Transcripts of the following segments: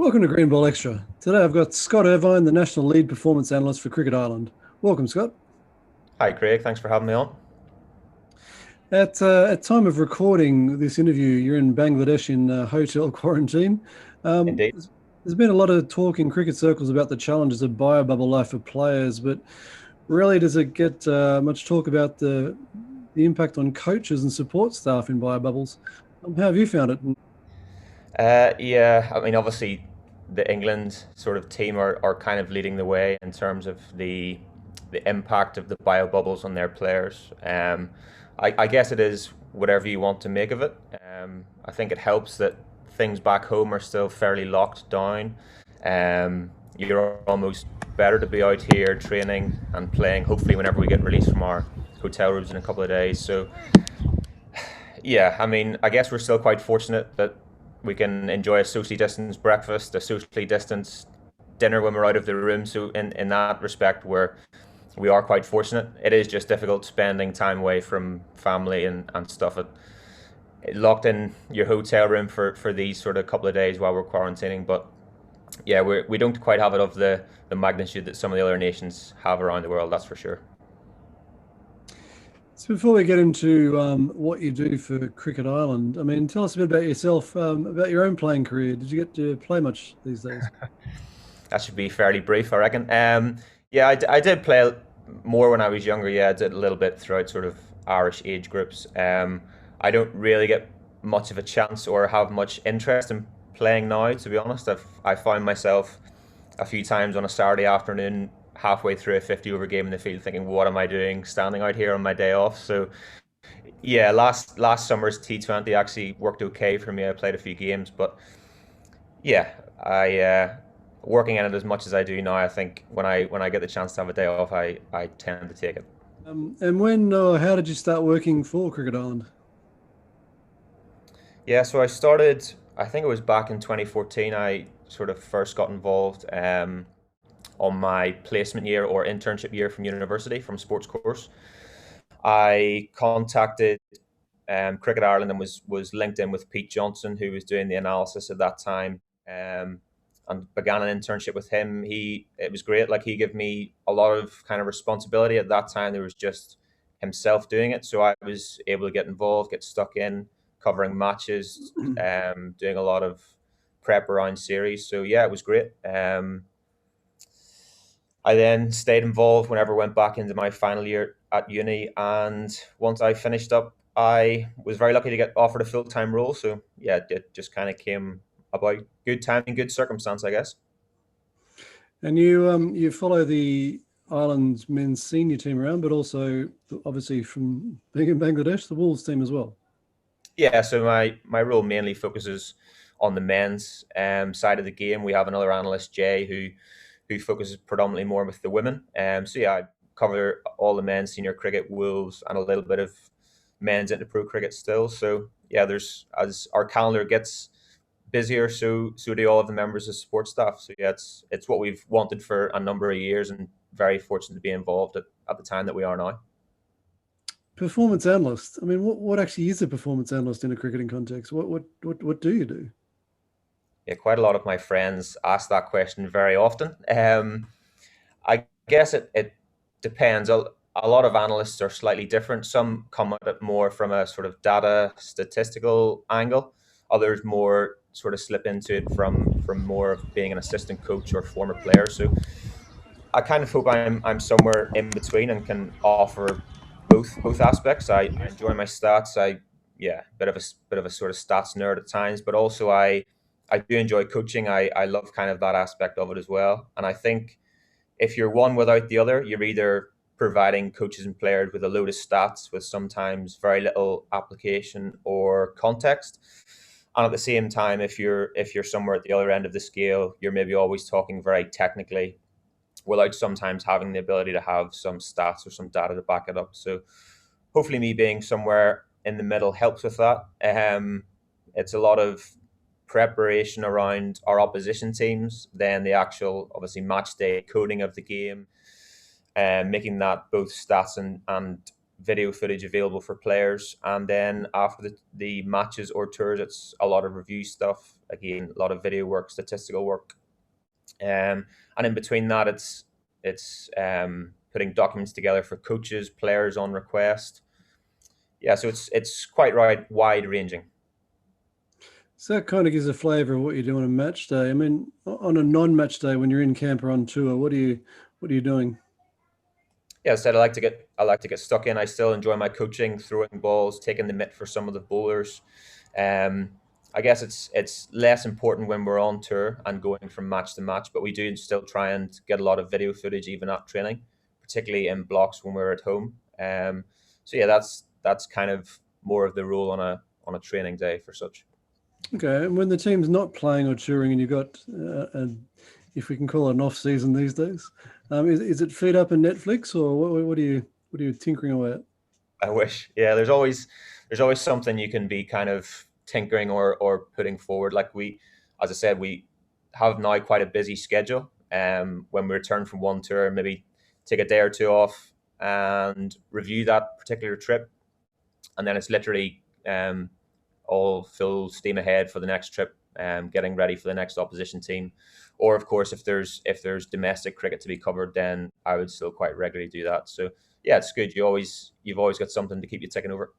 Welcome to Green Ball Extra. Today I've got Scott Irvine, the National Lead Performance Analyst for Cricket Ireland. Welcome, Scott. Hi, Craig. Thanks for having me on. At time of recording this interview, you're in Bangladesh in hotel quarantine. Indeed. There's been a lot of talk in cricket circles about the challenges of bio-bubble life for players, but rarely does it get much talk about the impact on coaches and support staff in bio-bubbles. How have you found it? Yeah, I mean, obviously, the England sort of team are kind of leading the way in terms of the impact of the bio bubbles on their players. I guess it is whatever you want to make of it. I think it helps that things back home are still fairly locked down. You're almost better to be out here training and playing. Hopefully, whenever we get released from our hotel rooms in a couple of days. So yeah, I mean, I guess we're still quite fortunate that we can enjoy a socially distanced breakfast, a socially distanced dinner when we're out of the room. So in that respect, we are quite fortunate. It is just difficult spending time away from family and stuff. Locked in your hotel room for these sort of couple of days while we're quarantining. But yeah, we don't quite have it of the magnitude that some of the other nations have around the world, that's for sure. So before we get into what you do for Cricket Ireland, I mean, tell us a bit about yourself, about your own playing career. Did you get to play much these days? That should be fairly brief, I reckon. Yeah, I did play more when I was younger. Yeah, I did a little bit throughout sort of Irish age groups. I don't really get much of a chance or have much interest in playing now, to be honest. I found myself a few times on a Saturday afternoon, halfway through a 50 over game in the field, thinking, "What am I doing, standing out here on my day off?" So yeah, last summer's T20 actually worked okay for me. I played a few games, but yeah, I working in it as much as I do now. I think when I get the chance to have a day off, I tend to take it. And how did you start working for Cricket Ireland? Yeah, so I started. I think it was back in 2014. I sort of first got involved on my placement year or internship year from university from sports course. I contacted Cricket Ireland and was linked in with Pete Johnson, who was doing the analysis at that time, and began an internship with him. It was great. Like, he gave me a lot of kind of responsibility at that time. There was just himself doing it, so I was able to get involved, get stuck in, covering matches, doing a lot of prep around series. So yeah, it was great. I then stayed involved whenever I went back into my final year at uni, and once I finished up, I was very lucky to get offered a full time role. So yeah, it just kind of came about good timing, good circumstance, I guess. And you follow the Ireland's men's senior team around, but also obviously from being in Bangladesh, the Wolves team as well. Yeah, so my role mainly focuses on the men's side of the game. We have another analyst, Jay, who focuses predominantly more with the women. So yeah, I cover all the men's senior cricket, Wolves, and a little bit of men's into pro cricket still. So yeah, there's as our calendar gets busier, so do all of the members of support staff. So yeah, it's what we've wanted for a number of years, and very fortunate to be involved at the time that we are now. Performance analyst. I mean, what actually is a performance analyst in a cricketing context? What do you do? Yeah, quite a lot of my friends ask that question very often. I guess it depends. A lot of analysts are slightly different. Some come at it more from a sort of data statistical angle. Others more sort of slip into it from more of being an assistant coach or former player. So I kind of hope I'm somewhere in between and can offer both aspects. I enjoy my stats. Yeah, bit of a sort of stats nerd at times, but also I do enjoy coaching. I love kind of that aspect of it as well. And I think if you're one without the other, you're either providing coaches and players with a load of stats with sometimes very little application or context. And at the same time, if you're somewhere at the other end of the scale, you're maybe always talking very technically without sometimes having the ability to have some stats or some data to back it up. So hopefully me being somewhere in the middle helps with that. It's a lot of preparation around our opposition teams, then the actual obviously match day coding of the game, and making that both stats and video footage available for players. And then after the matches or tours, it's a lot of review stuff. Again, a lot of video work, statistical work. And in between that, it's putting documents together for coaches, players on request. Yeah, so it's quite wide ranging. So that kind of gives a flavour of what you do on a match day. I mean, on a non-match day when you're in camp or on tour, what are you doing? Yeah, I said I like to get stuck in. I still enjoy my coaching, throwing balls, taking the mitt for some of the bowlers. Um, I guess it's less important when we're on tour and going from match to match, but we do still try and get a lot of video footage even at training, particularly in blocks when we're at home. So yeah, that's kind of more of the rule on a training day for such. Okay, and when the team's not playing or touring, and you've got, if we can call it an off season these days, is it feed up in Netflix or what are you tinkering away at? I wish. Yeah, there's always something you can be kind of tinkering or putting forward. Like as I said, we have now quite a busy schedule. When we return from one tour, maybe take a day or two off and review that particular trip, and then it's literally all full steam ahead for the next trip, getting ready for the next opposition team. Or of course, if there's domestic cricket to be covered, then I would still quite regularly do that. So yeah, it's good. You've always got something to keep you ticking over.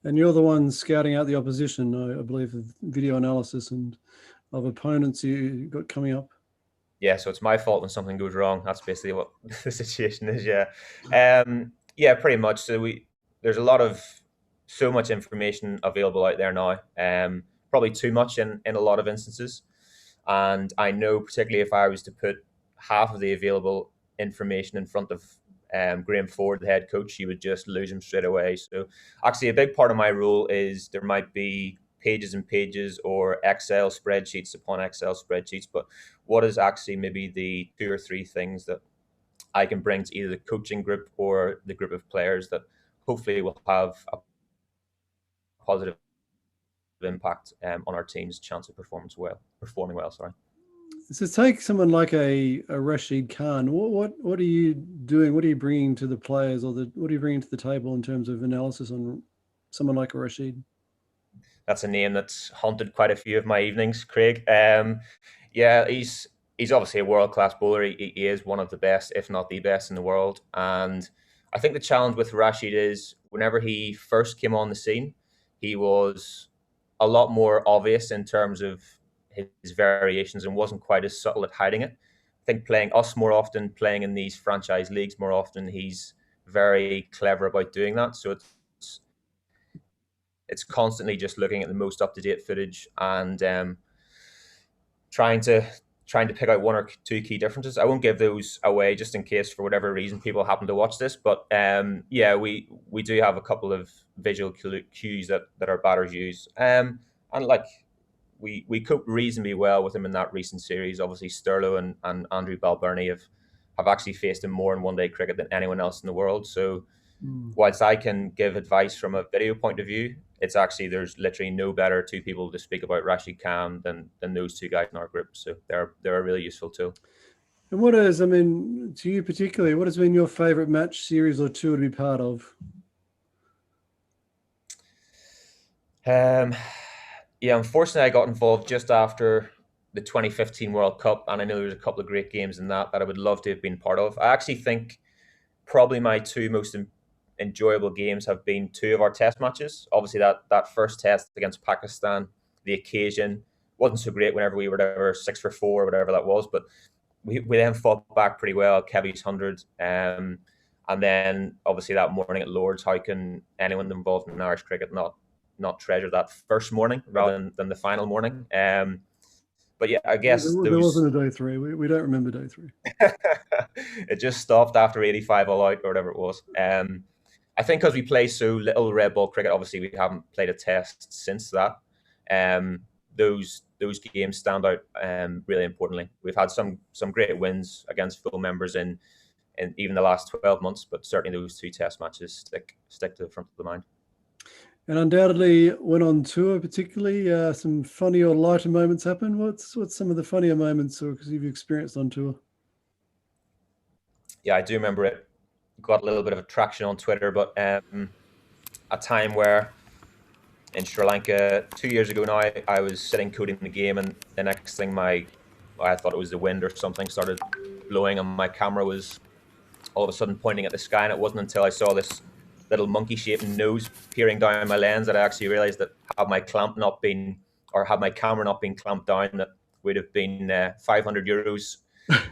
And you're the one scouting out the opposition, I believe, with video analysis and of opponents you got coming up. Yeah, so it's my fault when something goes wrong. That's basically what the situation is. Yeah, yeah, pretty much. There's so much information available out there now. Probably too much in a lot of instances. And I know, particularly if I was to put half of the available information in front of Graham Ford, the head coach, he would just lose him straight away. So actually, a big part of my role is there might be pages and pages or Excel spreadsheets upon Excel spreadsheets, but what is actually maybe the two or three things that I can bring to either the coaching group or the group of players that hopefully will have a positive impact on our team's chance of performing well. Sorry. So take someone like a Rashid Khan. What are you doing? What are you bringing to the players, or what are you bringing to the table in terms of analysis on someone like a Rashid? That's a name that's haunted quite a few of my evenings, Craig. Yeah, he's obviously a world class bowler. He is one of the best, if not the best, in the world. And I think the challenge with Rashid is whenever he first came on the scene, he was a lot more obvious in terms of his variations and wasn't quite as subtle at hiding it. I think playing us more often, playing in these franchise leagues more often, he's very clever about doing that. So it's constantly just looking at the most up to date footage and trying to pick out one or two key differences. I won't give those away just in case for whatever reason people happen to watch this. But yeah, we do have a couple of visual cues that our batters use. And like we coped reasonably well with him in that recent series. Obviously, Sterlo and Andrew Balbirnie have actually faced him more in one day cricket than anyone else in the world. So whilst I can give advice from a video point of view, it's actually there's literally no better two people to speak about Rashid Khan than those two guys in our group. So they're a really useful tool. And I mean, to you particularly, what has been your favourite match, series, or tour to be part of? Yeah, unfortunately, I got involved just after the 2015 World Cup, and I know there's a couple of great games in that I would love to have been part of. I actually think probably my two most enjoyable games have been two of our test matches. Obviously, that first test against Pakistan, the occasion wasn't so great whenever we were whatever 6 for 4 or whatever that was, but we then fought back pretty well. Kevy's 100, and then obviously that morning at Lords. How can anyone involved in Irish cricket not treasure that first morning rather than the final morning? But yeah, I guess there wasn't a day three. We don't remember day three. It just stopped after 85 all out or whatever it was. I think because we play so little red ball cricket, obviously we haven't played a test since that. Those games stand out really importantly. We've had some great wins against full members in even the last 12 months, but certainly those two test matches stick to the front of the mind. And undoubtedly, when on tour, particularly, some funny or lighter moments happen. What's some of the funnier moments, or because you've experienced on tour? Yeah, I do remember it got a little bit of attraction on Twitter, but a time where in Sri Lanka 2 years ago now, I was sitting coding the game, and the next thing I thought it was the wind or something started blowing, and my camera was all of a sudden pointing at the sky. And it wasn't until I saw this little monkey-shaped nose peering down my lens that I actually realized that had my clamp not been, or had my camera not been clamped down, that would have been €500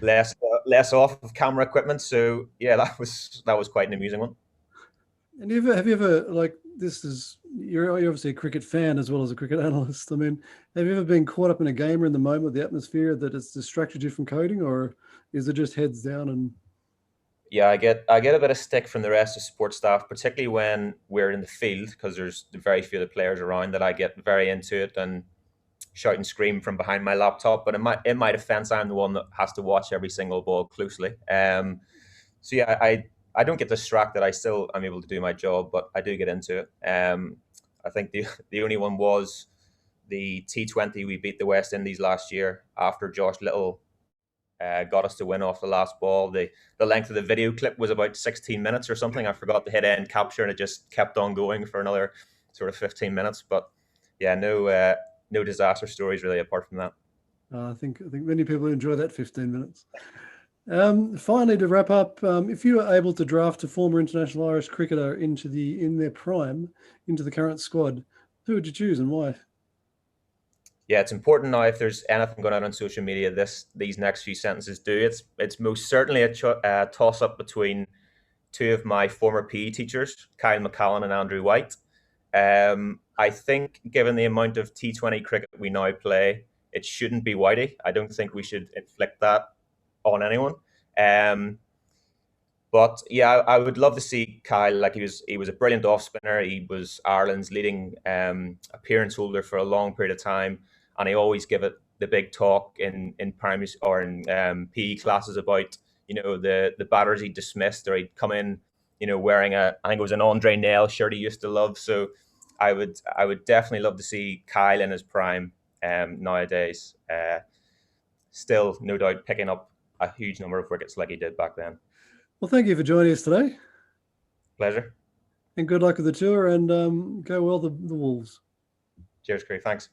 less off of camera equipment. So yeah, that was quite an amusing one. And have you ever, like, this is, you're obviously a cricket fan as well as a cricket analyst. I mean, have you ever been caught up in a game or in the moment, the atmosphere, that it's distracted you from coding, or is it just heads down and? Yeah, I get a bit of stick from the rest of support staff, particularly when we're in the field, because there's very few of the players around, that I get very into it and shout and scream from behind my laptop. But in my defence, I'm the one that has to watch every single ball closely. So yeah, I don't get distracted. I still am able to do my job, but I do get into it. I think the only one was the T20. We beat the West Indies last year after Josh Little got us to win off the last ball. The length of the video clip was about 16 minutes or something. I forgot to hit end capture, and it just kept on going for another sort of 15 minutes. But yeah, no disaster stories really apart from that. I think many people enjoy that 15 minutes. Finally, to wrap up, if you were able to draft a former international Irish cricketer in their prime into the current squad, who would you choose and why? Yeah, it's important now. If there's anything going out on social media, these next few sentences do. It's most certainly a toss up between two of my former PE teachers, Kyle McCallan and Andrew White. I think, given the amount of T20 cricket we now play, it shouldn't be Whitey. I don't think we should inflict that on anyone. Um, but yeah, I would love to see Kyle. Like, he was a brilliant off spinner. He was Ireland's leading appearance holder for a long period of time, and he always give it the big talk in primary or in PE classes about the batters he dismissed, or he'd come in wearing I think it was an Andre Nail shirt he used to love. So I would definitely love to see Kyle in his prime nowadays. Still, no doubt, picking up a huge number of wickets like he did back then. Well, thank you for joining us today, Pleasure. and good luck with the tour, and go well, the Wolves. Cheers, Craig. Thanks.